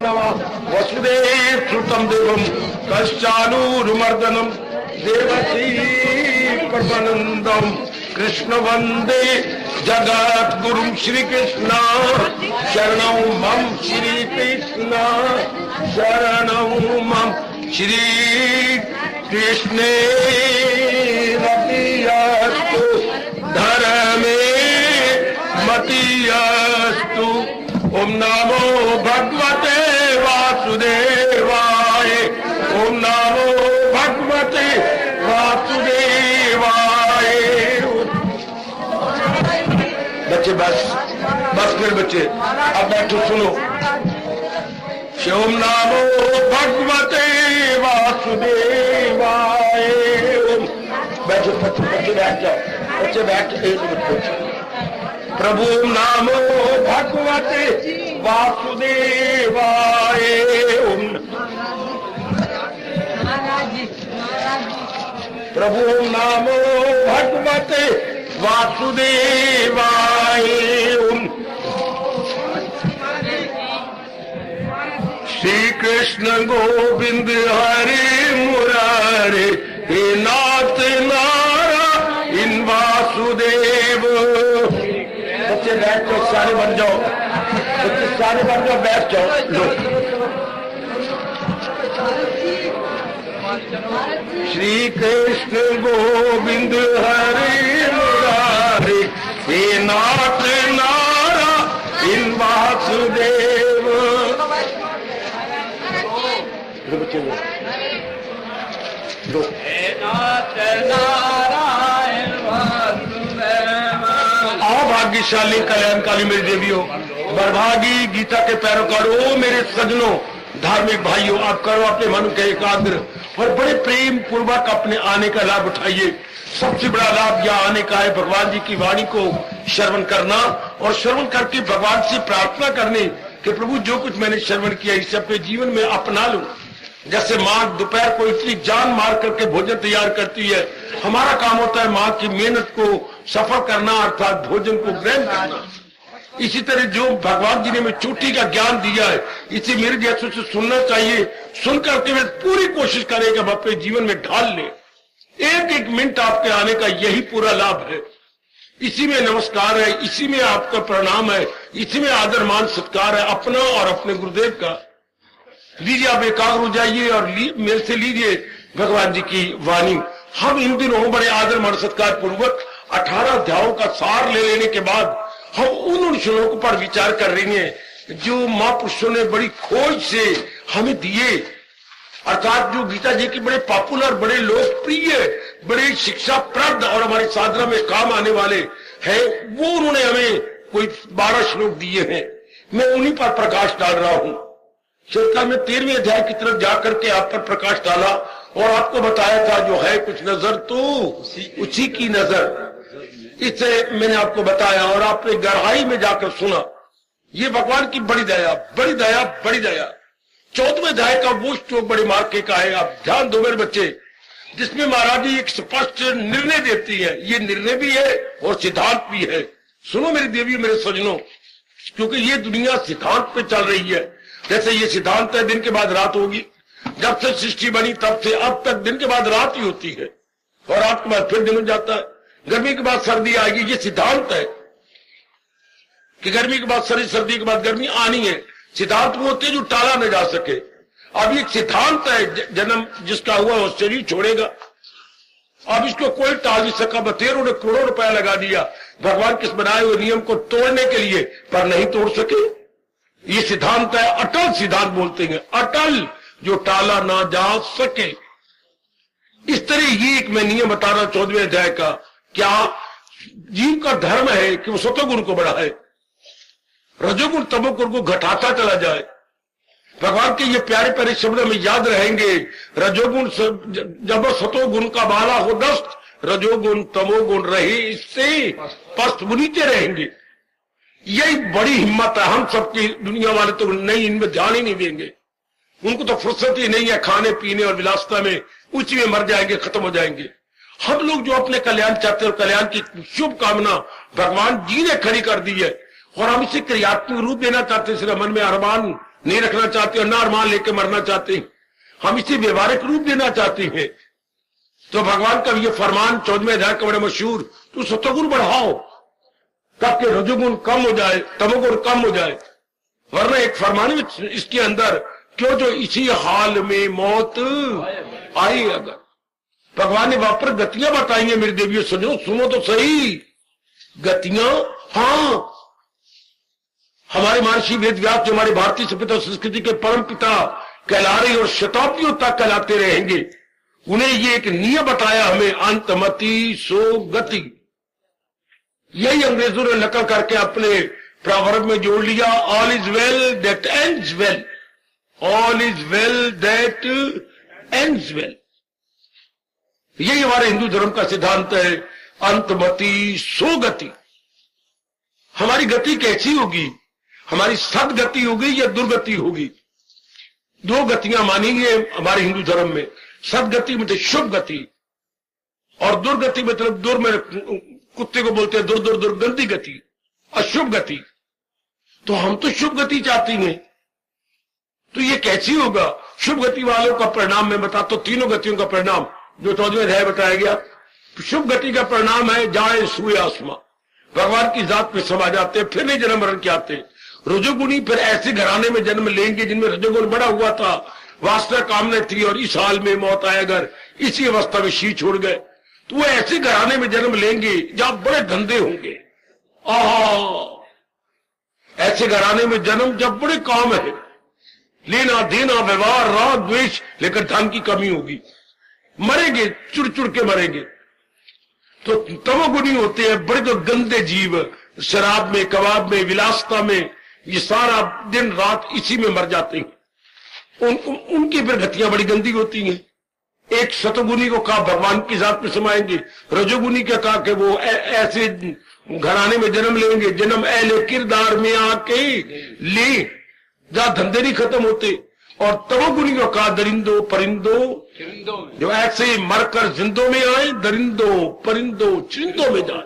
वसुदेव सुतम देवम कश्चानूरुमर्दनम देवकी परमानंदम कृष्ण वंदे जगत गुरु श्री कृष्ण शरणं मम श्री कृष्ण शरणं मम श्री कृष्णे रतियस्तु धर्मे मतियस्तु। ओम नमो भगवते वासुदेवाय। ओम नमो भगवते वासुदेवाय। बच्चे बस फिर बच्चे अब बैठो सुनो। ओम नमो भगवते वासुदेवाय। बैठो बच्चे बैठ जाओ, बच्चे बैठ जाओ। प्रभु नामो भगवते वासुदेवाय। प्रभु नामो भगवते वासुदेवाय। श्री कृष्ण गोविंद हरे मुरारे हे नाथ नारायण वासुदेव। बच्चे बैठ जाओ, सारे बन जाओ, बच्चे सारे बन जाओ, बैठ जाओ। लो श्री कृष्ण गोविंद हरे मुरारे हे नाथ नारायण वासुदेव। लो बच्चे लो हे नाथ नारायण वासुदेव। आओ भाग्यशाली कल्याणकाली मेरी देवियों, बरभागी गीता के पैरोकारों, मेरे सजनों, धार्मिक भाइयों, आप करो अपने मन के एकाग्र और बड़े प्रेम पूर्वक अपने आने का लाभ उठाइए। सबसे बड़ा लाभ यह आने का है भगवान जी की वाणी को श्रवण करना और श्रवण करके भगवान से प्रार्थना करने कि प्रभु जो कुछ मैंने श्रवण किया इसे अपने जीवन में अपना लूं। जैसे माँ दोपहर को इतनी जान मार करके भोजन तैयार करती है, हमारा काम होता है माँ की मेहनत को सफल करना अर्थात भोजन को ग्रहण करना। इसी तरह जो भगवान जी ने हमें चोटी का ज्ञान दिया है इसे मेरे जैसों से सुनना चाहिए। सुन करके वे पूरी कोशिश करें कि हम अपने जीवन में ढाल लें। एक एक मिनट आपके आने का यही पूरा लाभ है। इसी में नमस्कार है, इसी में आपका प्रणाम है, इसी में आदर मान सत्कार है अपना और अपने गुरुदेव का। लीजिए आप एकाग्र हो जाइए और मेरे से लीजिए भगवान जी की वाणी। हम इन दिनों बड़े आदर मान सत्कार पूर्वक 18 अध्यायों का सार ले लेने के बाद हम उन श्लोकों पर विचार कर रही हैं जो महापुरुषों ने बड़ी खोज से हमें दिए, अर्थात जो गीता जी के बड़े पॉपुलर, बड़े लोकप्रिय, बड़े शिक्षाप्रद और हमारी साधना में काम आने वाले हैं, वो उन्होंने हमें कोई 12 श्लोक दिए हैं। मैं उन्हीं पर प्रकाश डाल रहा हूं। चौथा में 13वें अध्याय की तरफ जाकर के आप पर प्रकाश डाला और आपको बताया था जो है कुछ नजर तो उसी की नजर। इससे मैंने आपको बताया और आपने गहराई में जाकर सुना। ये भगवान की बड़ी दया, बड़ी दया, बड़ी दया। 14वें अध्याय का वो श्लोक बड़े मार्के का है, आप ध्यान दो मेरे बच्चे, जिसमें महाराज जी एक स्पष्ट निर्णय देती है। ये निर्णय भी है और सिद्धांत भी है। सुनो मेरी देवी, मेरे सजनों, क्योंकि ये दुनिया सिद्धांत पे चल रही है। जैसे ये सिद्धांत है दिन के बाद रात होगी, जब से सृष्टि बनी तब से अब तक दिन के बाद रात ही होती है और रात के बाद फिर दिन हो जाता है। गर्मी के बाद सर्दी आएगी, ये सिद्धांत है कि गर्मी के बाद सर्दी, सर्दी के बाद गर्मी आनी है। सिद्धांत वो होते जो टाला न जा सके। अब ये सिद्धांत है, जन्म जिसका हुआ वो शरीर छोड़ेगा। अब इसको कोई टाल नहीं सका। बतेरों ने करोड़ों रुपया लगा दिया भगवान के बनाए हुए नियम को तोड़ने के लिए, पर नहीं तोड़ सके। ये सिद्धांत है, अटल सिद्धांत बोलते हैं, अटल, जो टाला ना जा सके। इस तरह ये एक मैं नियम बता रहा 14वें अध्याय का। क्या जीव का धर्म है कि वो सतोगुण को बढ़ाए, रजोगुण तमोगुण को घटाता चला जाए। भगवान के ये प्यारे प्यारे शब्द में याद रहेंगे। रजोगुण जब सतोगुण का बाला हो दस्त, रजोगुण तमोगुण रहे इससे पस्त नीचे रहेंगे। यही बड़ी हिम्मत है हम सबकी। दुनिया वाले तो नहीं, इनमें ध्यान ही नहीं देंगे। उनको तो फुर्सत ही नहीं है, खाने पीने और विलासता में उच्च में मर जाएंगे, खत्म हो जाएंगे। हम लोग जो अपने कल्याण चाहते हैं और कल्याण की शुभ कामना भगवान जी ने खड़ी कर दी है और हम इसे क्रियात्मक रूप देना चाहते हैं। सिर्फ मन में अरमान नहीं रखना चाहते और ना अरमान लेके मरना चाहते हैं, हम इसे व्यवहारिक रूप देना चाहते हैं। तो भगवान का ये फरमान 14वें अध्याय का बड़ा मशहूर, तू सत्वगुण बढ़ाओ ताकि रजोगुण कम हो जाए, तमोगुण कम हो जाए। वरना एक फरमान इसके अंदर, क्यों जो इसी हाल में मौत आई। अगर भगवान ने वहां पर गतियां बताई हैं मेरे देवियों, सुनो तो सही गतियां। हाँ, हमारे महर्षि वेद व्यास जो हमारे भारतीय सभ्यता और संस्कृति के परम पिता कहला रहे और शताब्दियों तक कहलाते रहेंगे, उन्हें ये एक नियम बताया हमें, अंतमति सो गति। यही अंग्रेजों ने नकल करके अपने प्रवर्ब में जोड़ लिया, all is well that ends well, all is well that ends well. यही हमारे हिंदू धर्म का सिद्धांत है, अंतमति सो गति। हमारी गति कैसी होगी? हमारी सदगति होगी या दुर्गति होगी? दो गतियां मानी गई हमारे हिंदू धर्म में। सदगति मतलब शुभ गति, और दुर्गति मतलब दूर में कुत्ते को बोलते हैं दूर दुर्गंधी गति, अशुभ गति। तो हम तो शुभ गति चाहती हैं, तो ये कैसी होगा? शुभ गति वालों का परिणाम मैं बताता हूं, तीनों गतियों का परिणाम जो 14वें अध्याय बताया गया। शुभ गति का परिणाम है जाए सूर्य आसमां, भगवान की जात में समा जाते, फिर नहीं जन्म मरण के आते। रजोगुणी फिर ऐसे घराने में जन्म लेंगे जिनमें रजोगुण बड़ा हुआ था, वास्तव कामना थी, और इस हाल में मौत आए, अगर इसी अवस्था में शी छोड़ गए तो वो ऐसे घराने में जन्म लेंगे जहां बड़े धंधे होंगे। ऐसे घराने में जन्म जब बड़े काम है, लेना देना व्यवहार राग द्वेष, लेकर धन की कमी होगी, मरेंगे चुड़ चुड़ के मरेंगे। तो तमोगुणी होते हैं बड़े तो गंदे जीव, शराब में, कबाब में, विलासता में, ये सारा दिन रात इसी में मर जाते हैं। उनकी फिर गतियां बड़ी गंदी होती हैं। एक सतगुणी को कहा भगवान की जात में समाएंगे, रजोगुणी का कहा कि वो ऐसे घराने में जन्म लेंगे, जन्म ऐले किरदार में आके ले, जहां धंधे नहीं खत्म होते। और तमोगुणी को कहा दरिंदो परिंदो, जो ऐसे मरकर जिंदों में आए, दरिंदो परिंदो चिरिंदों में जाए।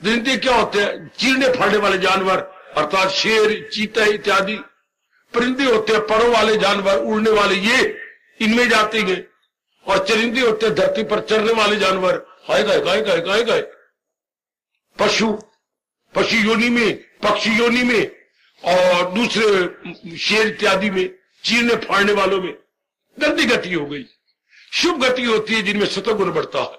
दरिंदे क्या होते हैं? चीरने फाड़ने वाले जानवर, अर्थात शेर, चीता इत्यादि। परिंदे होते हैं परों वाले जानवर, उड़ने वाले, ये इनमें जाते हैं। और चरिंदे होते हैं धरती पर चरने वाले जानवर, हाय गाय गाय गाय गाय गाय। पशु, पशु योनि में, पक्षी योनि में, और दूसरे शेर इत्यादि में, चीरने फाड़ने वालों में। गंदी गति हो गई। शुभ गति होती है जिनमें सतोगुण बढ़ता है।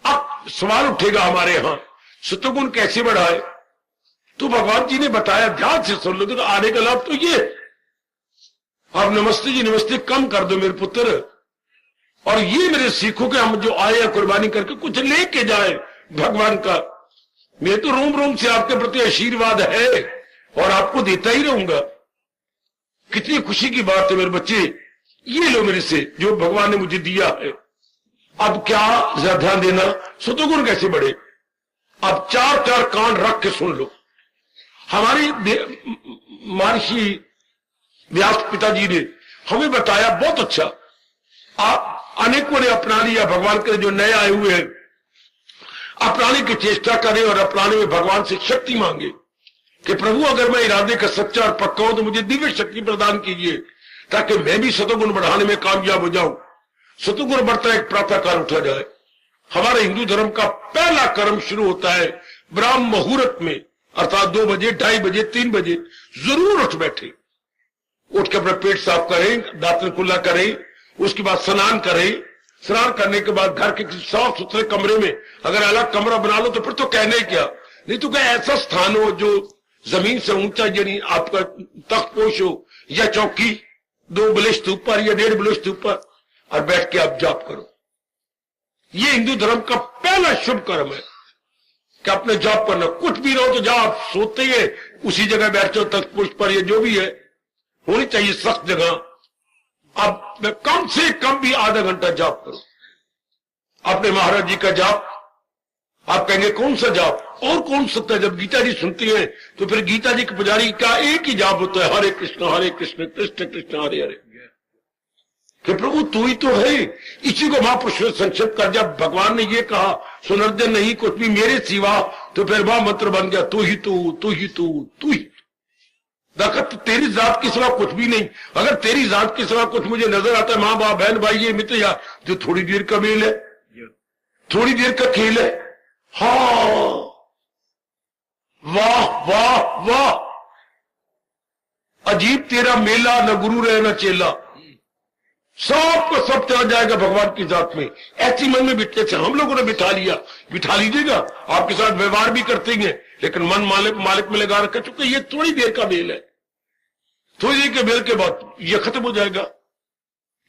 अब सवाल उठेगा हमारे यहां, सतोगुण कैसे बढ़ाए? तो भगवान जी ने बताया, ध्यान से सुन लो, तो आने का लाभ तो ये, आप नमस्ते जी नमस्ते कम कर दो मेरे पुत्र, और ये मेरे सीखो के हम जो आए कुर्बानी करके कुछ लेके जाए भगवान का। मैं तो रोम रोम से आपके प्रति आशीर्वाद है और आपको देता ही रहूंगा। कितनी खुशी की बात है मेरे बच्चे, ये लो मेरे से जो भगवान ने मुझे दिया है। अब क्या जरा ध्यान देना, सतोगुण कैसे बढ़े? अब चार चार कान रख के सुन लो। हमारी महर्षि व्यास पिताजी ने हमें बताया, बहुत अच्छा। आप अनेकों ने अपना लिया, भगवान के जो नए आए हुए हैं अपनाने की चेष्टा करें और अपनाने में भगवान से शक्ति मांगे कि प्रभु अगर मैं इरादे का सच्चा और पक्का हूं तो मुझे दिव्य शक्ति प्रदान कीजिए, ताकि मैं भी सतोगुण बढ़ाने में कामयाब हो जाऊं। सतोगुण बढ़ता एक प्रातः काल उठा जाए। हमारे हिंदू धर्म का पहला कर्म शुरू होता है ब्राह्म मुहूर्त में, अर्थात 2 बजे, 2:30 बजे, 3 बजे जरूर उठ बैठे। उठ के अपना पेट साफ करें, दांतन कुल्ला करें, उसके बाद स्नान करें। स्नान करने के बाद घर के किसी साफ सुथरे कमरे में, अगर अलग कमरा बना लो तो फिर तो कहने क्या, नहीं तो क्या ऐसा स्थान हो जो जमीन से ऊंचा, यानी आपका तख्त पोश हो या चौकी 2 बलिष्ठ ऊपर या 1.5 बलिष्ठ ऊपर, और बैठ के आप जाप करो। ये हिंदू धर्म का पहला शुभ कर्म है कि अपने जाप करना। कुछ भी रहो तो जाओ, आप सोते ही उसी जगह बैठ जाओ, तख्त पोश पर या जो भी है, होनी चाहिए सख्त जगह। अब कम से कम भी आधा घंटा जाप करो अपने महाराज जी का जाप। आप कहेंगे कौन सा जाप और कौन सकता है? जब गीता जी सुनती है तो फिर गीता जी के पुजारी का एक ही जाप होता है, हरे कृष्ण कृष्ण कृष्ण हरे हरे। कि प्रभु तू ही तो है। इसी को महापुरुष ने संक्षिप्त कर, जब भगवान ने ये कहा सुनर्जन नहीं कुछ भी मेरे सिवा, तो फिर वह मंत्र बन गया, तू ही तू, तू ही तू, तू ही। देखा तो तेरी जात के सिवा कुछ भी नहीं। अगर तेरी जात के सिवा कुछ मुझे नजर आता है, माँ बाप बहन भाई ये मित्र या जो थोड़ी देर का मेल है, थोड़ी देर का खेल है। हाँ, वाह वाह वाह, अजीब तेरा मेला, न गुरु रहे न चेला, सबको सब चला जाएगा भगवान की जात में। ऐसी मन में बिठते थे, हम लोगों ने बिठा लिया। बिठा लीजिएगा, आपके साथ व्यवहार भी करते हैं, लेकिन मन मालिक में लगा रखा, चूंकि ये थोड़ी देर का मेल है, थोड़ी देर के मेल के बाद ये खत्म हो जाएगा।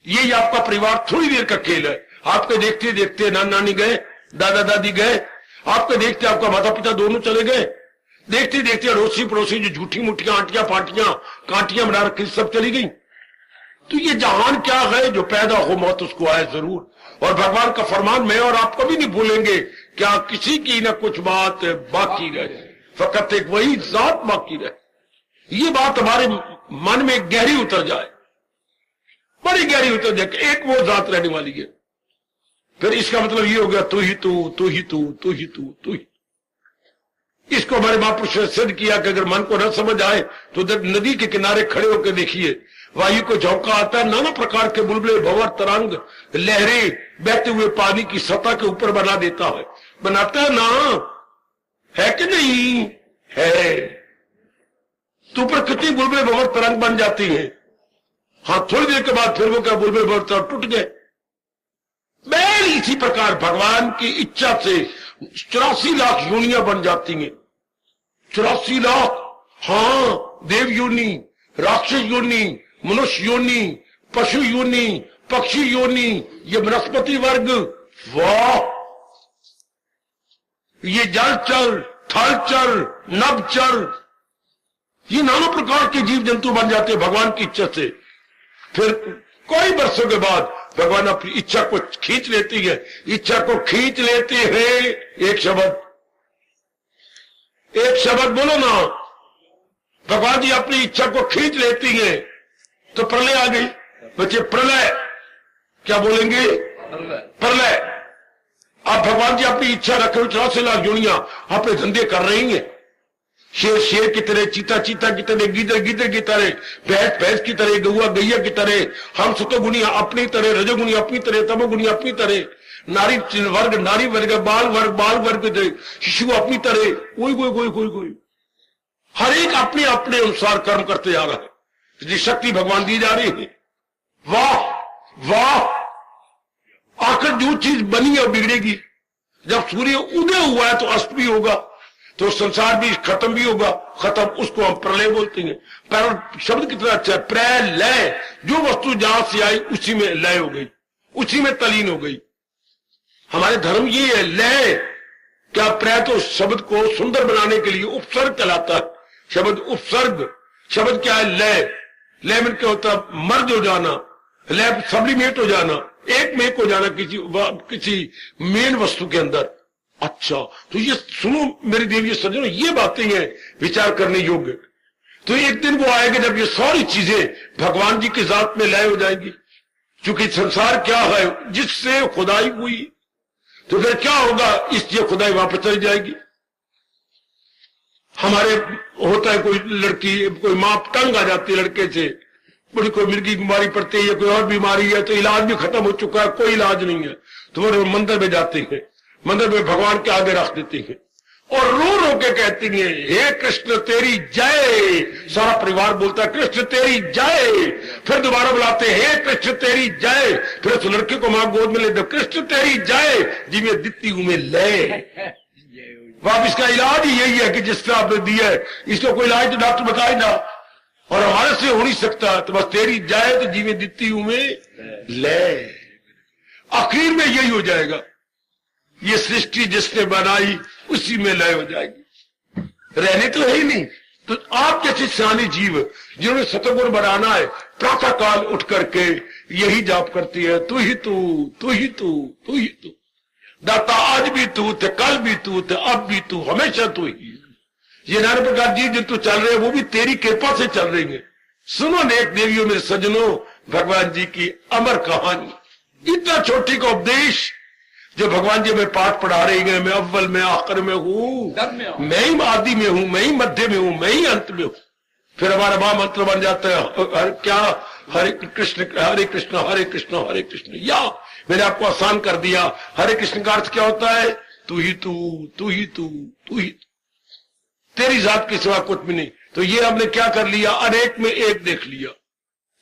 ये आपका परिवार थोड़ी देर का खेल है। आपके देखते देखते नाना नानी गए, दादा दादी गए, आपके देखते आपका माता पिता दोनों चले गए, देखते देखते अड़ोसी पड़ोसी जो झूठी मुठियां आंटियां पाटियां कांटियां बना रखी सब चली गई। तो ये जहान क्या है, जो पैदा हो मौत उसको आए जरूर। और भगवान का फरमान मैं और आप कभी नहीं भूलेंगे, क्या किसी की ना कुछ बात बाकी रहे, फकत एक वही जात बाकी रहे। ये बात हमारे मन में गहरी उतर जाए, बड़ी गहरी उतर जाए, एक वो जात रहने वाली है। फिर इसका मतलब ये हो गया तू ही तू, तू ही तू, तू ही तू, तू ही। इसको हमारे महापुरुष ने सिद्ध किया कि अगर मन को न समझ आए तो नदी के किनारे खड़े होकर देखिए, वायु को झोंका आता है, नाना प्रकार के बुलबुले भंवर तरंग लहरें बहते हुए पानी की सतह के ऊपर बना देता है। बनाता है ना, है कि नहीं है? तो ऊपर कितनी बुलबुले भंवर तरंग बन जाती हैं। हाँ, थोड़ी देर के बाद फिर वो क्या बुलबुले भंवर तरंग टूट गए। बैल इसी प्रकार भगवान की इच्छा से 84 लाख योनियां बन जाती हैं। 84 लाख, हाँ, देव योनि, राक्षस योनि, मनुष्य योनि, पशु योनि, पक्षी योनि, ये वनस्पति वर्ग, वाह, ये जल चर, थल चर, नभ चर, ये नाना प्रकार के जीव जंतु बन जाते हैं भगवान की इच्छा से। फिर कई वर्षों के बाद भगवान अपनी इच्छा को खींच लेती है, इच्छा को खींच लेते हैं। एक शब्द बोलो ना, भगवान जी अपनी इच्छा को खींच लेती हैं तो प्रलय आ गई। बच्चे प्रलय क्या बोलेंगे? प्रलय। अब भगवान जी अपनी इच्छा रखे 84 लाख योनियां अपने धंधे कर रही हैं। शेर शेर की तरह, चीता चीता की तरह, गीदड़ गीदड़ की तरह, भैंस भैंस की तरह, गौआ गैया की तरह, हम सतोगुणी अपनी तरह, रजोगुणी अपनी तरह, तमोगुणी अपनी तरह, नारी वर्ग, बाल वर्ग की तरह, शिशु अपनी तरह, कोई हर एक अपने अपने अनुसार कर्म करते जा रहा है। इसलिए शक्ति भगवान दी जा रही है। वाह वाह, आखिर जो चीज बनी है बिगड़ेगी। जब सूर्य उदय हुआ है तो अस्त भी होगा, तो संसार भी खत्म भी होगा। खत्म, उसको हम प्रलय बोलते हैं। पर शब्द कितना अच्छा है, प्रलय। जो वस्तु जहां से आई उसी में लय हो गई, उसी में तलीन हो गई। हमारे धर्म ये है, लय क्या? प्रय तो शब्द को सुंदर बनाने के लिए उपसर्ग कहलाता है। शब्द उपसर्ग, शब्द क्या है? लय। लय में क्या होता है? मर्ज हो जाना, लय सब्लिमेट हो जाना, एक में एक हो जाना किसी मेन वस्तु के अंदर। अच्छा, तो ये सुनो मेरे देवी सज्जनों, ये बातें हैं विचार करने योग्य। तो एक दिन वो आएगा जब ये सारी चीजें भगवान जी की जात में लय हो जाएंगी। क्योंकि संसार क्या है? जिससे खुदाई हुई, तो फिर क्या होगा? इसलिए खुदाई वापस चली जाएगी। हमारे होता है कोई लड़की, कोई मां तंग आ जाती है लड़के से, बड़ी कोई मिर्गी बीमारी पड़ती है या कोई और बीमारी है, तो इलाज भी खत्म हो चुका है, कोई इलाज नहीं है, तो वो मंदिर में जाते हैं, मंदिर में भगवान के आगे रख देते हैं और रो रो के कहती हैं, हे कृष्ण तेरी जय। सारा परिवार बोलता है कृष्ण तेरी जय। फिर दोबारा बुलाते हैं, हे कृष्ण तेरी जय। फिर उस लड़के को मां गोद में लेते, कृष्ण तेरी जय जी में दित्ती हूं मैं लय। वाप इसका इलाज ही यही है कि जिस तरह आपने दिया है, इसका कोई इलाज तो डॉक्टर बताए ना, और हमारे से हो नहीं सकता। तो बस तेरी जय तो जी में दित्ती हूं मैं लय। आखिर में यही हो जाएगा, ये सृष्टि जिसने बनाई उसी में लय हो जाएगी, रहने तो है ही नहीं। तो आप जैसे सियाने जीव जिन्होंने सतगुण बनाना है, प्रातः काल उठ करके यही जाप करती है, तू ही तू, तू ही तू, तू ही तू। दाता आज भी तू थे, कल भी तू थे, अब भी तू, हमेशा तू ही। ये नाना प्रकार जीव जितु चल रहे हैं वो भी तेरी कृपा से चल रही है। सुनो नेक देवियों मेरे सज्जनों, भगवान जी की अमर कहानी, इतना छोटी का उपदेश जो भगवान जी में पाठ पढ़ा रहे हैं। मैं अव्वल में आखिर में हूं, मैं ही आदि में हूं, मैं ही मध्य में हूं, मैं ही अंत में हूं। फिर हमारा महामंत्र बन जाता है क्या, हरे कृष्ण हरे कृष्ण हरे कृष्ण हरे कृष्ण। या मैंने आपको आसान कर दिया। हरे कृष्ण का अर्थ क्या होता है? तू ही तू, तू ही तू, तू ही तू, तेरी जात के सिवा कुछ भी नहीं। तो ये हमने क्या कर लिया? अनेक में एक देख लिया।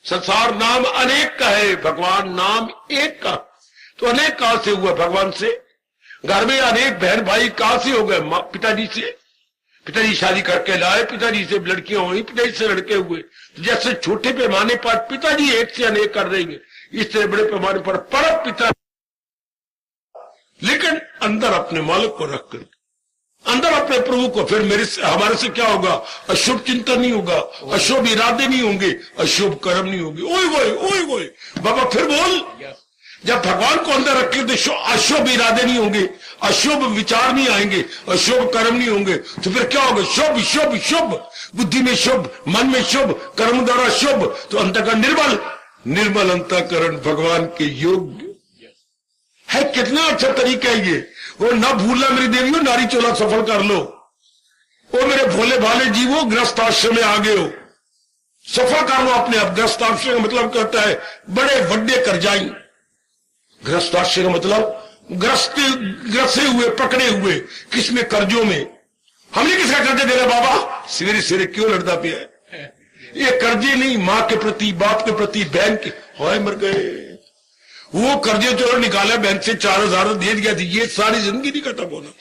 संसार नाम अनेक का है, भगवान नाम एक का। तो अनेक कहां से हुआ? भगवान से। घर में अनेक बहन भाई कहां से हो गए? पिताजी से। पिताजी शादी करके लाए, पिताजी से लड़कियां हुई, पिताजी से लड़के हुए। तो जैसे छोटे पैमाने पर पिताजी एक से अनेक कर देंगे, इससे बड़े पैमाने पर परम पिता, लेकिन अंदर अपने मालिक को रखकर, अंदर अपने प्रभु को। फिर मेरे से हमारे से क्या होगा? अशुभ चिंतन नहीं होगा, अशुभ इरादे नहीं होंगे, अशुभ कर्म नहीं होंगे। ओए ओए बाबा फिर बोल। जब भगवान को अंदर रखे तो अशुभ इरादे नहीं होंगे, अशुभ विचार नहीं आएंगे, अशुभ कर्म नहीं होंगे। तो फिर क्या होगा? शुभ शुभ शुभ, बुद्धि में शुभ, मन में शुभ, कर्म द्वारा शुभ। तो अंतःकरण निर्मल, निर्मल अंतःकरण भगवान के योग्य है। कितना अच्छा तरीका है ये। वो ना भूलना मेरी देवियों, नारी चोला सफल कर लो। वो मेरे भोले भाले जीवो, गृहस्थ आश्रम में आ गए हो, सफल कर लो अपने आप। गृहस्थ आश्रम का मतलब कहता है बड़े वड्डे कर्जाई। गृहस्थ आश्रम का मतलब ग्रसे हुए, पकड़े हुए, किसमें? कर्जों में। हमने किसका कर्जा दे रहा बाबा? सवेरे सवेरे क्यों लड़ता पिया है? ये कर्जे नहीं, मां के प्रति, बाप के प्रति, बहन के। हाय मर गए। वो कर्जे जो निकाला बहन से 4000 दे दिया थी, ये सारी जिंदगी नहीं खत्म होना।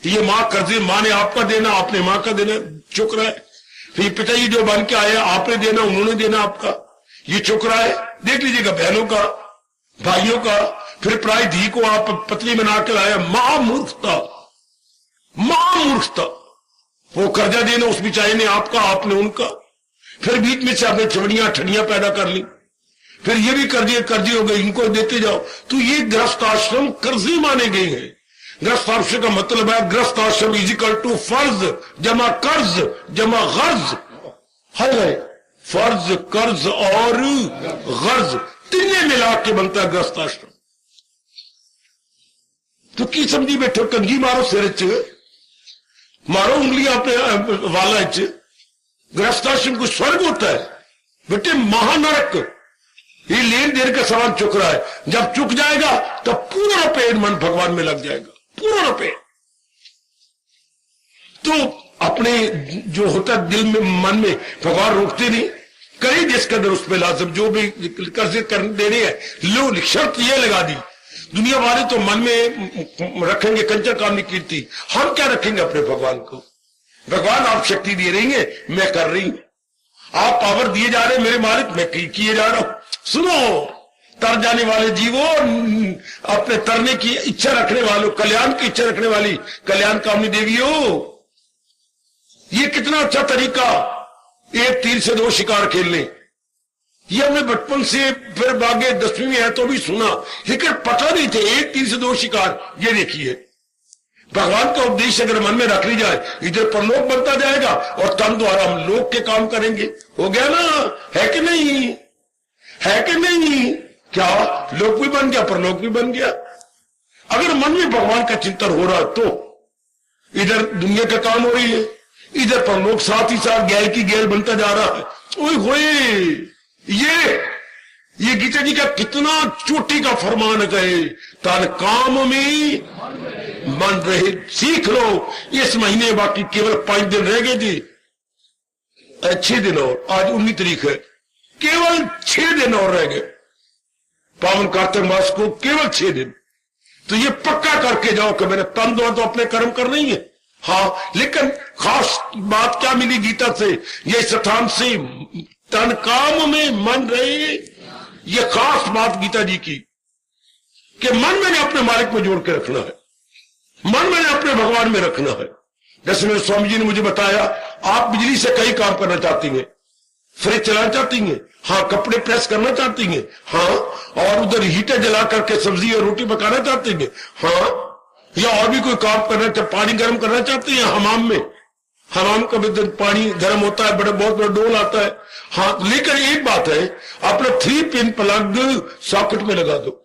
ये मां कर्जे, मां ने आपका देना, आपने मां का देना, चुक रहा है। फिर पिताजी जो बन के आए, आपने देना, उन्होंने देना आपका, ये चुक रहा है। देख लीजिएगा बहनों का, भाइयों का। फिर प्राय धी को आप पत्नी बना के लाया। महामूर्खता, महामूर्खता। वो कर्जा देना उस बिचारे ने आपका, आपने उनका। फिर बीच में से आपने छवड़ियां ठड़ियां पैदा कर ली। फिर ये भी कर्जे हो गए, इनको देते जाओ। तो ये गृहस्थ आश्रम कर्जे माने गए हैं। गृहस्थ आश्रम का मतलब है गृहस्थ आश्रम इज इक्वल टू फर्ज जमा कर्ज जमा गर्ज है। फर्ज, कर्ज और गर्ज तीनों मिला के बनता है गृहस्थ आश्रम। तो की समझी बैठो? कंघी मारो सिर च, मारो उंगलियां अपने वाला च। गृहस्थ आश्रम को स्वर्ग होता है बेटे, महानरक। ये लेन देन का सामान चुक रहा है। जब चुक जाएगा तब पूरा पेड़ मन भगवान में लग जाएगा, पूरा पेड़। तो अपने जो होता दिल में, मन में, भगवान रोकते नहीं। कई जिसके अंदर उसमें लाजम जो भी कर्ज करने देने हैं, लो शर्त ये लगा दी। दुनिया वाले तो मन में रखेंगे कंचन कामनी कीर्ति, हम क्या रखेंगे अपने भगवान को? भगवान आप शक्ति दे रही है, मैं कर रही हूं। आप पावर दिए जा रहे हैं मेरे मालिक, मैं किए जा रहा हूं। सुनो, तर जाने वाले जीवो, अपने तरने की इच्छा रखने वालों, कल्याण की इच्छा रखने वाली कल्याण कामनी देवी हो। ये कितना अच्छा तरीका, एक तीर से 2 शिकार खेल ले। ये हमने बचपन से, फिर बागे 10वीं में है तो भी सुना, लेकिन पता नहीं थे। एक तीर से 2 शिकार, ये देखिए भगवान का उपदेश अगर मन में रख ली जाए, इधर परलोक बनता जाएगा और तन द्वारा हम लोक के काम करेंगे। हो गया ना? है कि नहीं? है कि नहीं? क्या लोक भी बन गया, परलोक भी बन गया। अगर मन में भगवान का चिंतन हो रहा है तो इधर दुनिया का काम हो रही है, इधर परलोक साथ ही साथ गैल की गैल बनता जा रहा है। ओए होए, ये गीता जी का कितना चोटी का फरमान है। तन काम में मन रहे, सीख लो। इस महीने बाकी केवल 5 दिन रह गए जी, 6 दिन और, आज 19 तारीख है, केवल 6 दिन और रह गए पावन कार्तिक मास को, केवल 6 दिन। तो ये पक्का करके जाओ कि मैंने तन दो तो अपने कर्म करने ही है। हाँ, लेकिन खास बात क्या मिली गीता से? ये स्थान से तन काम में मन रहे, ये खास बात गीता जी की कि मन मैंने अपने मालिक में जोड़ के रखना है, मन मैंने अपने भगवान में रखना है। जैसे मेरे स्वामी जी ने मुझे बताया, आप बिजली से कई काम करना चाहती हैं, फ्रिज चलाना चाहती हैं, हाँ, कपड़े प्रेस करना चाहती हैं, हाँ, और उधर हीटर जला करके सब्जी और रोटी पकाना चाहती हैं, हाँ, या और भी कोई काम करना, पानी गर्म करना चाहती हैं हमाम में, हमाम का भी पानी गर्म होता है, बहुत बड़ा डोल आता है। हाँ, लेकिन एक बात है, अपना 3 पिन प्लग सॉकेट में लगा दो।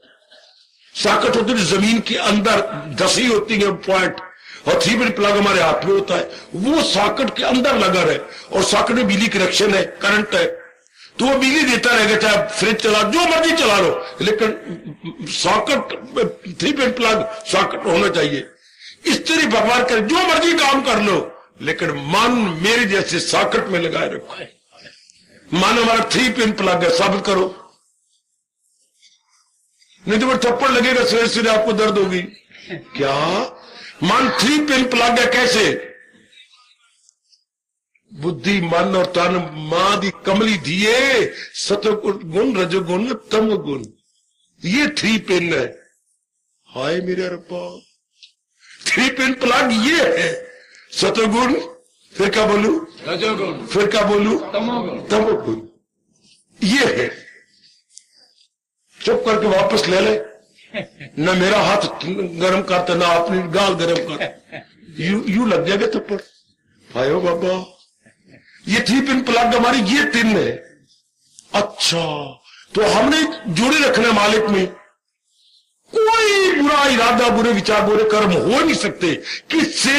सॉकेट होती है जमीन के अंदर, 10 ही होती है पॉइंट, और 3 पिन प्लग हमारे हाथ में होता है, वो सॉकेट के अंदर लगा रहे और सॉकेट में बिजली कनेक्शन है, करंट है, तो वो बिजली देता रहेगा, चाहे फ्रिज चला जो मर्जी चला लो, लेकिन सॉकेट 3 पिन प्लग सॉकेट होना चाहिए। इस तरह भगवान करे जो मर्जी काम कर लो, लेकिन मन मेरे जैसे सॉकेट में लगाए रखो। मन हमारा 3 पिन प्लग है, साबित करो, नहीं तो वो थप्पड़ लगेगा, सवेरे सवेरे आपको दर्द होगी। क्या मन 3 पिन प्लग है? कैसे? बुद्धि मन और तन मां दी कमली दिए, सतगुण रजोगुण तमगुण, ये 3 पिन है। हाय मेरे रब्बा, 3 पिन प्लग ये है, सतगुण, फिर क्या बोलू, रजोगुण, फिर क्या बोलू, तमोगुण, ये है। चुप करके वापस ले ले, न मेरा हाथ गर्म करता ना अपनी गाल गर्म करता, यू लग जाएगा थप्पड़। भाइयों बाबा, ये 3 पिन प्लग हमारी ये 3 है। अच्छा, तो हमने जोड़े रखना मालिक में, कोई बुरा इरादा, बुरे विचार, बुरे कर्म हो नहीं सकते। किससे?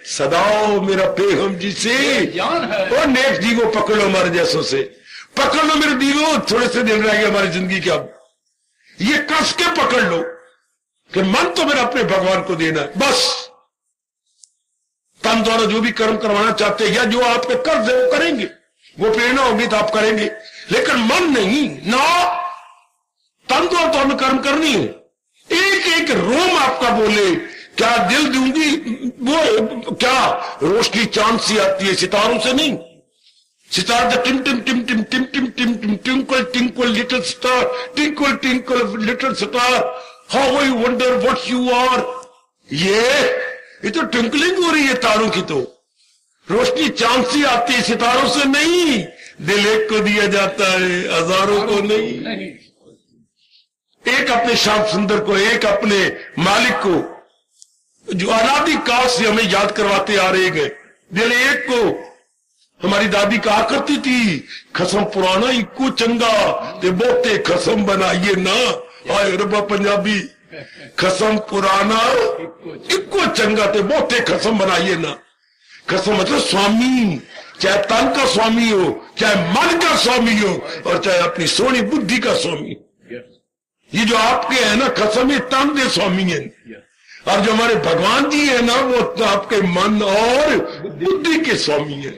सदाओ मेरा पेगम जी से, और नेक जी को पकड़ लो, हमारे जैसों से पकड़ लो मेरे दीवो। थोड़े से दिन रह गए हमारी जिंदगी के, अब ये कस के पकड़ लो कि मन तो मेरा अपने भगवान को देना है, बस। तन द्वारा जो भी कर्म करवाना चाहते हैं या जो आपके कर्ज है वो करेंगे, वो प्रेरणा होगी तो आप करेंगे, लेकिन मन नहीं ना। तन द्वारा तो हमें कर्म करनी है, एक एक रोम आपका बोले, क्या दिल दूंगी, वो क्या रोशनी चांद सी आती है, सितारों से नहीं। सितार द टिम टिम टिम टिम टिम टिम टिम टिम twinkle twinkle little star, twinkle twinkle little star, how I wonder what you are. ये तो ट्विंकलिंग हो रही है तारों की, तो रोशनी चांद सी आती है, सितारों से नहीं। दिल एक को दिया जाता है, हजारों को नहीं। एक अपने श्याम सुंदर को, एक अपने मालिक को, जो अनादि काल से हमें याद करवाते आ रहे हैं। दिल एक को हमारी दादी कहा करती थी, खसम पुराना इको चंगा ते बहुते खसम बनाइए ना। हाय रब्बा पंजाबी, खसम पुराना इको चंगा ते बहुते खसम बनाइए ना। खसम मतलब स्वामी, चाहे तन का स्वामी हो, चाहे मन का स्वामी हो, और चाहे अपनी सोनी बुद्धि का स्वामी। ये जो आपके है ना खसम, ये तन दे स्वामी है, और जो हमारे भगवान जी है ना वो तो आपके मन और बुद्धि के स्वामी है।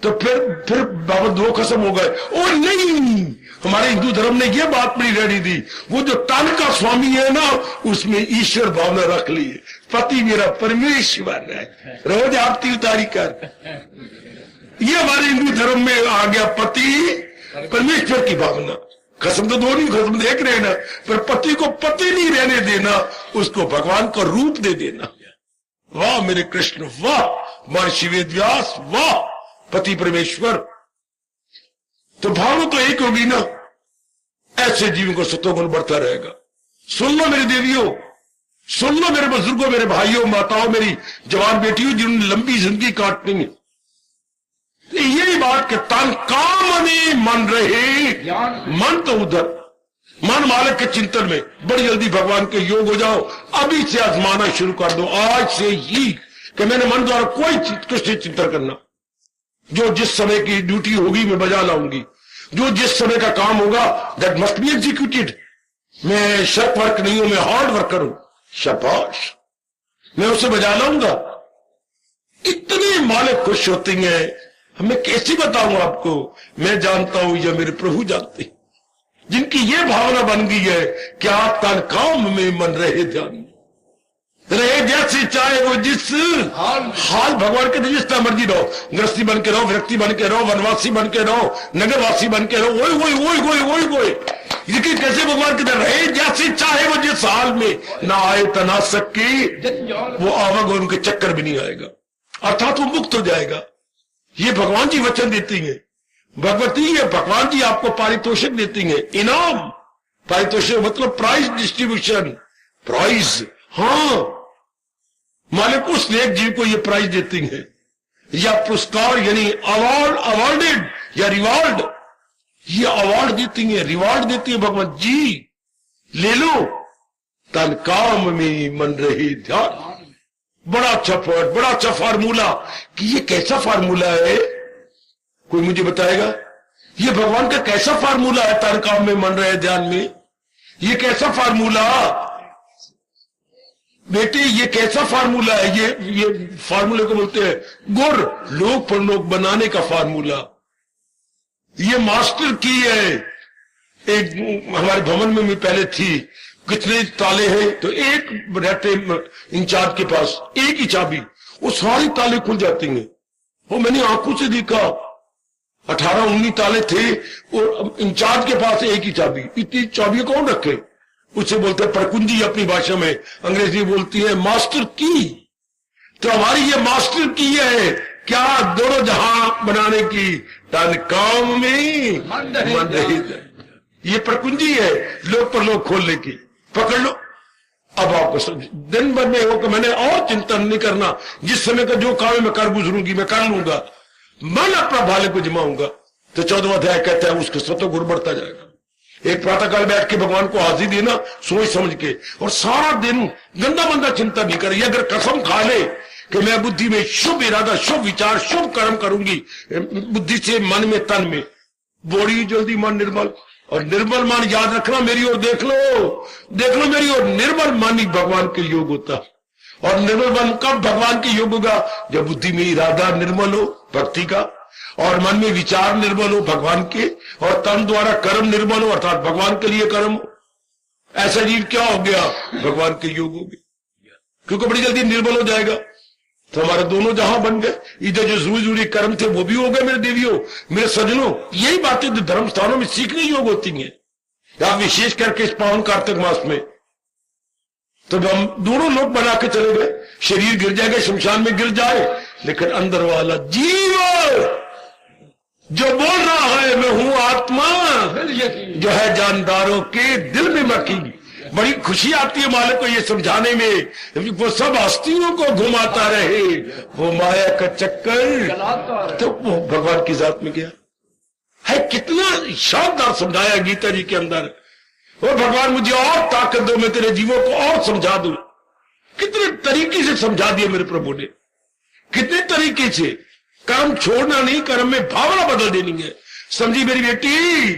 तो फिर बाबा 2 खसम हो गए। और नहीं, हमारे हिंदू धर्म ने यह बात बड़ी रेडी दी, वो जो तन का स्वामी है ना उसमें ईश्वर भावना रख ली है। पति मेरा परमेश्वर है, रोज आरती उतारी कर। ये हमारे हिंदू धर्म में आ गया, पति परमेश्वर की भावना। खसम तो 2 नहीं, खसम देख रहे ना, पर पति को पति नहीं रहने देना, उसको भगवान का रूप दे देना। वाह मेरे कृष्ण, वाह महर्षि वेद व्यास, वाह पति परमेश्वर। तो भावना तो एक होगी ना, ऐसे जीवन को सतोगुण बढ़ता रहेगा। सुन लो मेरे देवियों, सुन लो मेरे बुजुर्गों, मेरे भाइयों, माताओं, मेरी जवान बेटियों जिन्होंने लंबी जिंदगी काटनी है, यही बात कि तन काम में मन रहे, मन तो उधर, मन मालिक के चिंतन में। बड़ी जल्दी भगवान के योग हो जाओ, अभी से आजमाना शुरू कर दो, आज से ही, कि मैंने मन द्वारा कोई कृष्ण चिंतन करना। जो जिस समय की ड्यूटी होगी मैं बजा लाऊंगी, जो जिस समय का काम होगा दैट मस्ट बी एग्जीक्यूटेड। मैं शर्ट वर्क नहीं हूं, मैं हार्ड वर्कर हूं, शाबाश, मैं उसे बजा लाऊंगा। इतने मालिक खुश होती हैं, मैं कैसे बताऊं आपको। मैं जानता हूं या मेरे प्रभु जानते हैं, जिनकी ये भावना बन गई है कि आप तन काम में मन रहे, ध्यान रहे, जैसे चाहे वो जिस हाल भगवान के जिस तरह मर्जी रहो, गृहस्थी बन के रहो, व्यक्ति बन के रहो, वनवासी बन के रहो, नगरवासी बन के रहो, वही वही वही वही वही वही, लेकिन कैसे भगवान के रहे, जैसे चाहे वो जिस हाल में, ना आए तना सके, वो आवागमन के चक्कर भी नहीं आएगा, अर्थात वो मुक्त हो जाएगा। ये भगवान जी वचन देती है, भगवती है, भगवान जी आपको पारितोषिक देती है, इनाम। पारितोषिक मतलब प्राइज डिस्ट्रीब्यूशन, प्राइज। हाँ, मालिक उस नेक जीव को ये प्राइज देती है, या पुरस्कार यानी अवार्ड, अवार्डेड या रिवार्ड, ये अवार्ड देती है, रिवार्ड देती है भगवान जी। ले लो, तन काम में मन रहे ध्यान। बड़ा अच्छा पॉइंट, बड़ा अच्छा फार्मूला। कि ये कैसा फार्मूला है, कोई मुझे बताएगा? ये भगवान का कैसा फार्मूला है? तन काम में मन रहे ध्यान में, ये कैसा फार्मूला बेटे? ये कैसा फार्मूला है? ये फार्मूले को बोलते हैं गुर, लोक परलोक बनाने का फार्मूला। ये मास्टर की है। एक हमारे भवन में पहले थी, कितने ताले हैं, तो एक रहते इंचार्ज के पास एक ही चाबी, वो सारे ताले खुल जाते हैं। वो मैंने आंखों से देखा, 18-19 ताले थे और इंचार्ज के पास एक ही चाबी। इतनी चाबी कौन रखे? उसे बोलते हैं परकुंजी अपनी भाषा में, अंग्रेजी बोलती है मास्टर की। तो हमारी ये मास्टर की है क्या? दोनों जहां बनाने की, तन काम में मन रहित। ये प्रकुंजी है लोक पर लोक खोलने की। पकड़ लो। अब आपको दिन भर में हो कि मैंने और चिंतन नहीं करना, जिस समय का जो काम मैं कर गुजरूंगी मैं कर लूंगा, मन अपना भाले को जमाऊंगा। तो 14वां अध्याय कहता है उसके सतो गुण बढ़ता जाएगा। एक प्रातःकाल बैठ के भगवान को हाजिर देना सोच समझ के, और सारा दिन गंदा मंदा चिंतन नहीं करे। अगर कसम खा ले कि मैं बुद्धि में शुभ इरादा, शुभ विचार, शुभ कर्म करूंगी, बुद्धि से, मन में, तन में, बड़ी जल्दी मन निर्मल। और निर्मल मन याद रखना, मेरी ओर देख लो मेरी ओर, निर्मल मन ही भगवान के योग होता। और निर्मल मन कब भगवान के योग होगा? जब बुद्धि में इरादा निर्मल हो भक्ति का, और मन में विचार निर्मल हो भगवान के, और तन द्वारा कर्म निर्मल हो अर्थात भगवान के लिए कर्म हो। ऐसा जीव क्या हो गया? भगवान के योग हो गए, क्योंकि बड़ी जल्दी निर्मल हो जाएगा। तो हमारे दोनों जहां बन गए। इधर जो जुड़ी जुड़ी कर्म थे वो भी हो गए मेरे देवियों, मेरे सजनों। यही बातें जो धर्म स्थानों में सीखने योग होती हैं, या विशेष करके इस पावन कार्तिक मास में। तो हम दोनों लोग बना के चले गए। शरीर गिर जाएगा, शमशान में गिर जाए, लेकिन अंदर वाला जीव जो बोल रहा है मैं हूं आत्मा, जो है जानदारों के दिल में मकी। बड़ी खुशी आती है मालिक को ये समझाने में, वो सब हस्तियों को घुमाता रहे, वो माया का चक्कर तो वो भगवान की जात में गया है। कितना शानदार समझाया गीता जी के अंदर। और भगवान मुझे और ताकत दो, मैं तेरे जीवों को और समझा दूं। कितने तरीके से समझा दिया मेरे प्रभु ने, कितने तरीके से। कर्म छोड़ना नहीं, कर्म में भावना बदल देनी है। समझी मेरी बेटी?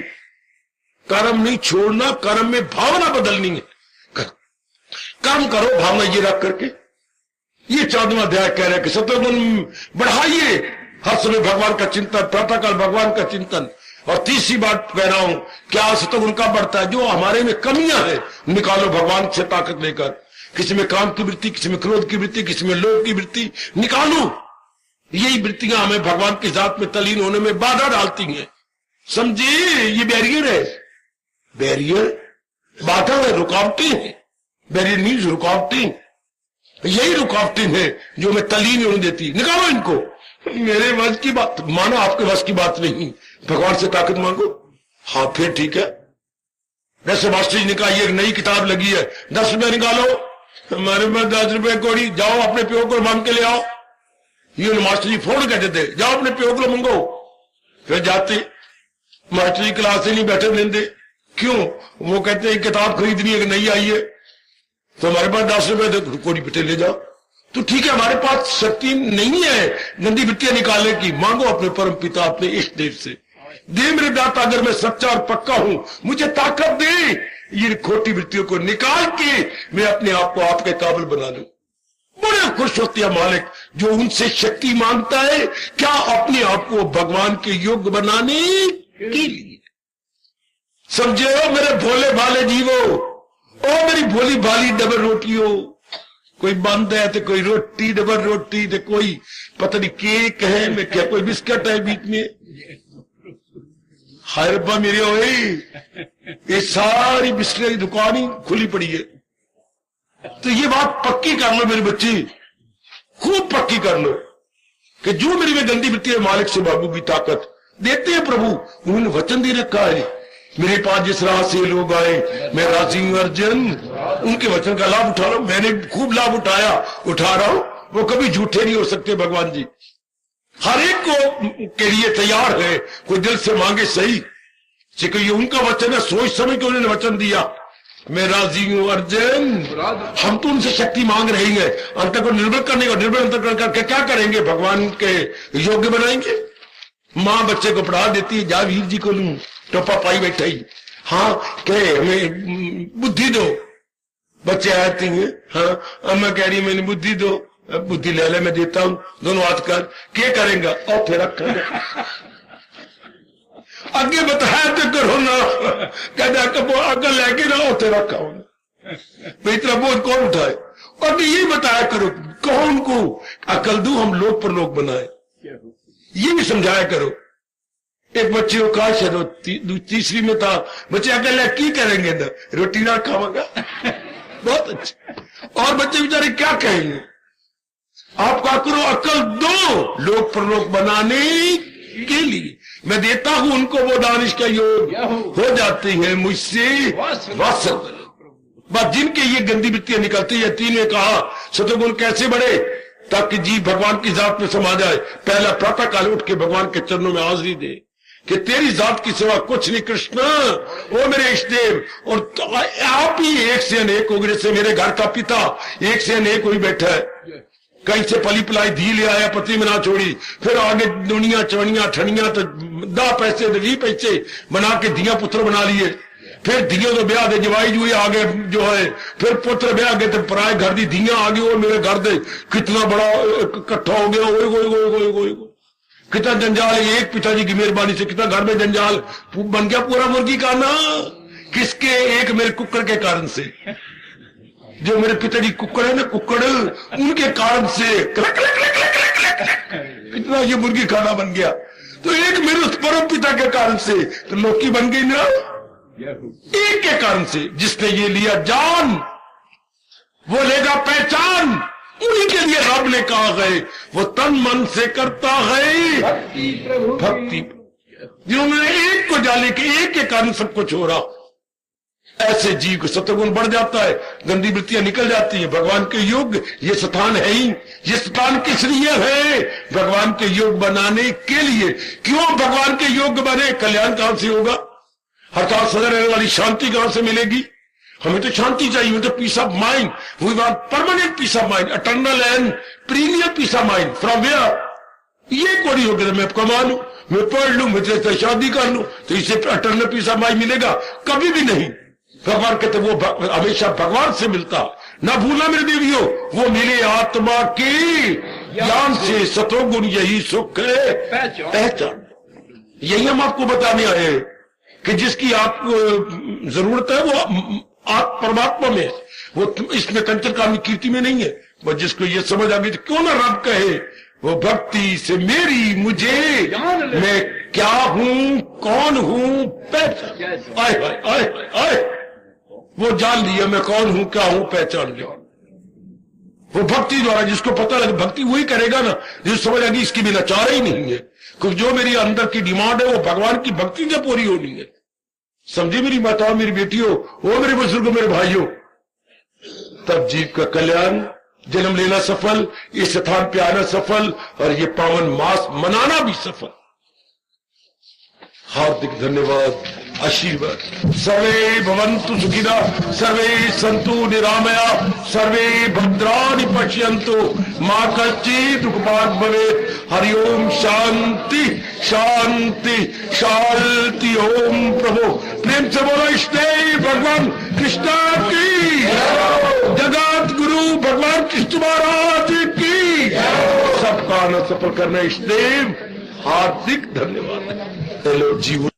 कर्म नहीं छोड़ना, कर्म में भावना बदलनी है। कर्म करो भावना ये रख करके। ये 14वां अध्याय कह रहे हैं कि सत्वगुण बढ़ाइए, हर समय भगवान का चिंतन, प्रातःकाल भगवान का चिंतन। और तीसरी बात कह रहा हूं, क्या सत्वगुण का बढ़ता है? जो हमारे में कमियां है निकालो भगवान से ताकत लेकर। किसी में काम की वृत्ति, किसी में क्रोध की वृत्ति, किसी में लोभ की वृत्ति, निकालो। यही वृत्तियां हमें भगवान की जात में तलीन होने में बाधा डालती हैं। समझे? ये बैरियर है, बैरियर बाधा है, रुकावटें हैं। बैरियर मीन्स रुकावटें। यही रुकावटें हैं जो हमें तलीन होने देती। निकालो इनको। मेरे वश की बात मानो, आपके वश की बात नहीं। भगवान से ताकत मांगो। हाँ फिर ठीक है। वैसे मास्टर जी ने कहा ये एक नई किताब लगी है, 10 रुपए निकालो। हमारे पास 10 रुपए कोड़ी, जाओ अपने प्यो को मांग के ले आओ। ये मास्टर जी फोन कहते थे, जाओ अपने प्यो को मांगो। फिर जाते, मास्टर जी क्लास से नहीं बैठे लेते। क्यों? वो कहते हैं किताब खरीदनी है, नई आई है, तो हमारे पास 10 रुपए कोड़ी पिटे ले जाओ। तो ठीक है, हमारे पास शक्ति नहीं है गंदी वृत्तियां निकालने की। मांगो अपने परम पिता, अपने इष्ट देव से, दे मेरे दाता, अगर मैं सच्चा और पक्का हूं मुझे ताकत दे ये खोटी वृत्तियों को निकाल के मैं अपने आप को आपके काबिल बना लूं। बड़े खुश होते हैं मालिक जो उनसे शक्ति मांगता है, क्या अपने आप को भगवान के योग्य बनाने के लिए। समझे हो मेरे भोले भाले जीवो, ओ मेरी भोली भाली डबल रोटियों। कोई बंद है तो कोई रोटी, डबल रोटी, तो कोई पता नहीं केक है, मैं क्या कोई बिस्किट है बीच में। हाय रब्बा मेरे ओए, ये सारी बिस्किट की दुकान ही खुली पड़ी है। तो ये बात पक्की कर लो मेरी बच्ची, खूब पक्की कर लो कि जो मेरी में गंदी वृत्ति है मालिक से मांगूंगी ताकत। देते हैं प्रभु, उन्होंने वचन दे रखा है। मेरे पास जिस राह से लोग आए मैं राजी हूं अर्जुन, उनके वचन का लाभ उठा लो। मैंने खूब लाभ उठाया, उठा रहा हूं। वो कभी झूठे नहीं हो सकते भगवान जी, हर एक को के लिए तैयार है। कोई दिल से मांगे सही, ये उनका वचन है, सोच समझ के उन्होंने वचन दिया। मैं राजी हूं अर्जुन। हम तो उनसे शक्ति मांग रहे हैं, अंतर को निर्बल करने को, निर्बल अंतर करके क्या करेंगे? भगवान के योग्य बनाएंगे। माँ बच्चे को पढ़ा देती है, जा वीर जी को लूं, टोपा पाई बैठा ही, हाँ कहे हमें बुद्धि दो। बच्चे आते हैं, हाँ अम्मा कह रही मैंने बुद्धि दो, बुद्धि ले ले मैं देता हूं, दोनों हाथ कर, क्या करेंगा? और फिर आगे बताया तो करो ना, कहता कब आगे लेके ना होते रखा होना, इतना बोझ कौन उठाए? और ये बताया करो कौन को अकल दू, हम लोग पर लोग बनाए, ये भी समझाया करो। एक बच्चे को कहा शायद तीसरी में था, बच्चे अकेले की करेंगे ना, रोटी ना खावागा। बहुत अच्छा। और बच्चे बेचारे क्या कहेंगे? आप क्या करो, अकल दो लोग पर लोग बनाने के लिए, मैं देता हूं उनको वो दानिश का योग, हो जाती है मुझसे वासल। बस जिनके ये गंदी वृत्तियां निकलती है, तीन ने कहा सतोगुण कैसे बढ़े, ताकि जीव भगवान की जात में समा जाए। पहला प्रातः काल उठ के भगवान के चरणों में हाजिरी दे कि तेरी जात की सेवा कुछ नहीं कृष्ण, वो मेरे इष्टदेव, और आप ही एक से अनेक हो गए। जैसे मेरे घर का पिता एक से अनेक हुई बैठा है, कहीं से पली पलाई धी ले आया, पति में ना छोड़ी, फिर आगे दुनिया चवनिया ठनिया तो 10 पैसे 20 पैसे बना के दिया पुत्र बना लिए, फिर दियो तो ब्याह दे जवाई जुई आगे जो है, फिर पुत्र ब्याह गए तो पराए घर दी दिया आगे, और मेरे घर दे कितना बड़ा इकट्ठा हो गया, ओए कितना जंजाल है। एक पिताजी की मेहरबानी से कितना घर में जंजाल बन गया पूरा मुर्गी का ना, किसके? एक मेरे कुक्कड़ के कारण से, जो मेरे पिताजी कुक्कड़ है ना, कुक्कड़ उनके कारण से कितना ये मुर्गी खाना बन गया। तो एक मेरे उस परम पिता के कारण से तो लौकी बन गई ना, एक के कारण से। जिसने ये लिया जान वो लेगा पहचान, उन्हीं के लिए रब ने कहा है वो तन मन से करता है भक्ति। जिन्होंने एक को जाने के, एक के कारण सब कुछ हो रहा, ऐसे जीव को सत्वगुण बढ़ जाता है, गंदी वृत्तियां निकल जाती हैं। भगवान के योग ये स्थान है ही, ये स्थान किस लिए है? भगवान के योग बनाने के लिए। क्यों भगवान के योग बने? कल्याण कहां से होगा? हड़ताल सदा रहने वाली शांति कहां से मिलेगी? हमें तो शांति चाहिए, हमें तो peace of mind, we want permanent peace of mind, eternal and premier peace of mind. From where? ये कोई हो गया, मैं कमा लूं, मैं पढ़ लूं, मैं शादी कर लूं, तो इससे इटर्नल पीस ऑफ माइंड मिलेगा? कभी भी नहीं। भगवान कहते वो हमेशा भगवान से मिलता, ना भूलना मेरे देवियों, वो मिले आत्मा के ज्ञान से। सतोगुण यही सुख है पहचान। यही हम आपको बताने आए कि जिसकी आपको जरूरत है वो आप परमात्मा में, वो इसमें कंचन कामी कीर्ति में नहीं है। बस जिसको ये समझ आ गई तो क्यों ना रब कहे वो भक्ति से मेरी मुझे, मैं क्या हूं कौन हूं पहचान। आए आए आए आए, वो जान लिया मैं कौन हूं क्या हूं पहचान लिया। वो भक्ति द्वारा जिसको पता लगे, भक्ति वही करेगा ना जिस समझ आएगी इसकी बिना चारा ही नहीं है, क्योंकि जो मेरी अंदर की डिमांड है वो भगवान की भक्ति से पूरी होनी है। समझे मेरी माताओं, मेरी बेटियों, वो मेरे बुजुर्गों, मेरे भाइयों, तब जीव का कल्याण, जन्म लेना सफल, इस स्थान पे आना सफल, और ये पावन मास मनाना भी सफल। हार्दिक धन्यवाद, आशीर्वाद। सर्वे भवन्तु सुखिना, सर्वे सन्तु निरामया, सर्वे भद्राणि पश्यन्तु, मा कश्चित् दुःखभाग् भवेत्। हरि ओम शांति शांति शांति। ओम प्रभु प्रेम से बोलो इष्टदेव भगवान कृष्ण की, जगत गुरु भगवान कृष्ण महाराज की। सबका आना सफल करना इष्टदेव, हार्दिक धन्यवाद। हेलो जीव।